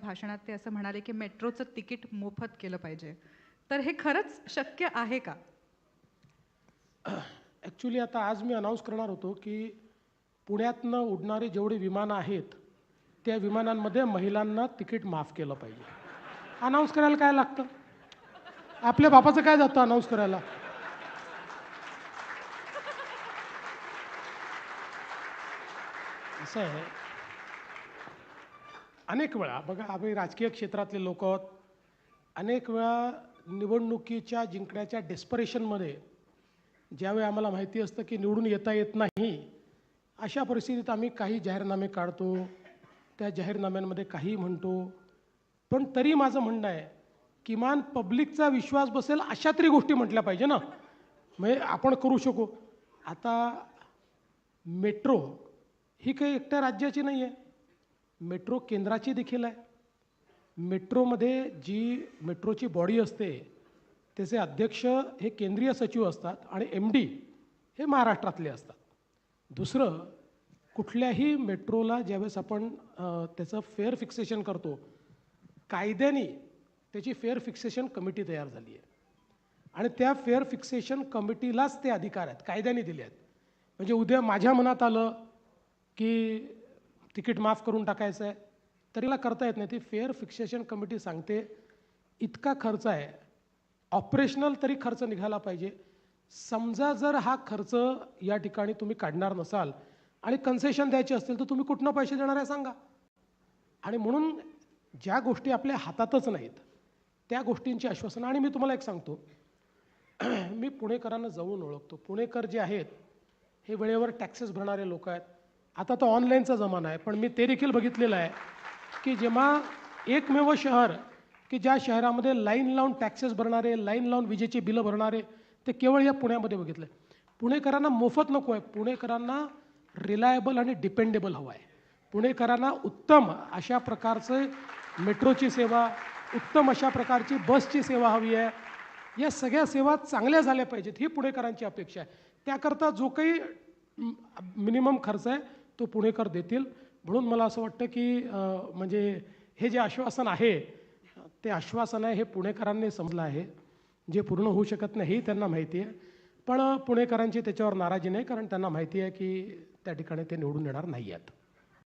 भाषणात ते असं म्हणाले की मेट्रोचं तिकीट मोफत केलं पाहिजे. तर हे खरंच शक्य आहे का? ॲक्च्युली आता आज मी अनाऊन्स करणार होतो की पुण्यातनं उडणारी जेवढी विमानं आहेत त्या विमानांमध्ये महिलांना तिकीट माफ केलं पाहिजे. अनाऊन्स करायला काय लागतं? आपल्या बापाचं काय जातं अनाऊन्स करायला? असं आहे, अनेक वेळा बघा आम्ही राजकीय क्षेत्रातले लोक आहोत. अनेक वेळा निवडणुकीच्या जिंकण्याच्या डेस्परेशनमध्ये ज्यावेळी आम्हाला माहिती असतं की निवडून येता येत नाही, अशा परिस्थितीत आम्ही काही जाहीरनामे काढतो, त्या जाहीरनाम्यांमध्ये काही म्हणतो. पण तरी माझं म्हणणं आहे किमान पब्लिकचा विश्वास बसेल अशा तरी गोष्टी म्हटल्या पाहिजे ना. म्हणजे आपण करू शकू. आता मेट्रो ही काही एकट्या राज्याची नाही आहे, मेट्रो केंद्राची देखील आहे. मेट्रोमध्ये जी मेट्रोची बॉडी असते त्याचे अध्यक्ष हे केंद्रीय सचिव असतात आणि MD हे महाराष्ट्रातले असतात. दुसरं, कुठल्याही मेट्रोला ज्यावेळेस आपण त्याचं फेअर फिक्सेशन करतो, कायद्याने त्याची फेअर फिक्सेशन कमिटी तयार झाली आहे आणि त्या फेअर फिक्सेशन कमिटीलाच ते अधिकार आहेत, कायद्याने दिले आहेत. म्हणजे उद्या माझ्या मनात आलं की तिकीट माफ करून टाकायचं आहे तरी मला करता येत नाही. ती फेअर फिक्सेशन कमिटी सांगते इतका खर्च आहे, ऑपरेशनल तरी खर्च निघाला पाहिजे. समजा जर हा खर्च या ठिकाणी तुम्ही काढणार नसाल आणि कन्सेशन द्यायचे असतील तर तुम्ही कुठनं पैसे देणार आहे सांगा. आणि म्हणून ज्या गोष्टी आपल्या हातातच नाहीत त्या गोष्टींची आश्वासनं. आणि मी तुम्हाला एक सांगतो, मी पुणेकरांना जवळून ओळखतो. पुणेकर जे आहेत हे वेळेवर टॅक्सेस भरणारे लोक आहेत. आता तो ऑनलाईनचा जमाना आहे, पण मी ते देखील बघितलेलं आहे की जेव्हा एकमेव शहर की ज्या शहरामध्ये लाईन लावून टॅक्सेस भरणारे, लाईन लावून विजेची बिलं भरणारे, ते केवळ या पुण्यामध्ये बघितलं. पुणेकरांना मोफत नको आहे, पुणेकरांना रिलायबल आणि डिपेंडेबल हवं आहे. पुणेकरांना उत्तम अशा प्रकारचं मेट्रोची सेवा, उत्तम अशा प्रकारची बसची सेवा हवी आहे. या सगळ्या सेवा चांगल्या झाल्या पाहिजेत ही पुणेकरांची अपेक्षा आहे. त्याकरता जो काही मिनिमम खर्च आहे तो पुणेकर देतील. म्हणून मला असं वाटतं की म्हणजे हे जे आश्वासन आहे ते आश्वासन आहे हे पुणेकरांनी समजलं आहे. जे पूर्ण होऊ शकत नाही हे त्यांना माहिती आहे, पण पुणेकरांची त्याच्यावर नाराजी नाही, कारण त्यांना माहिती आहे की त्या ठिकाणी ते निवडून येणार नाही आहेत.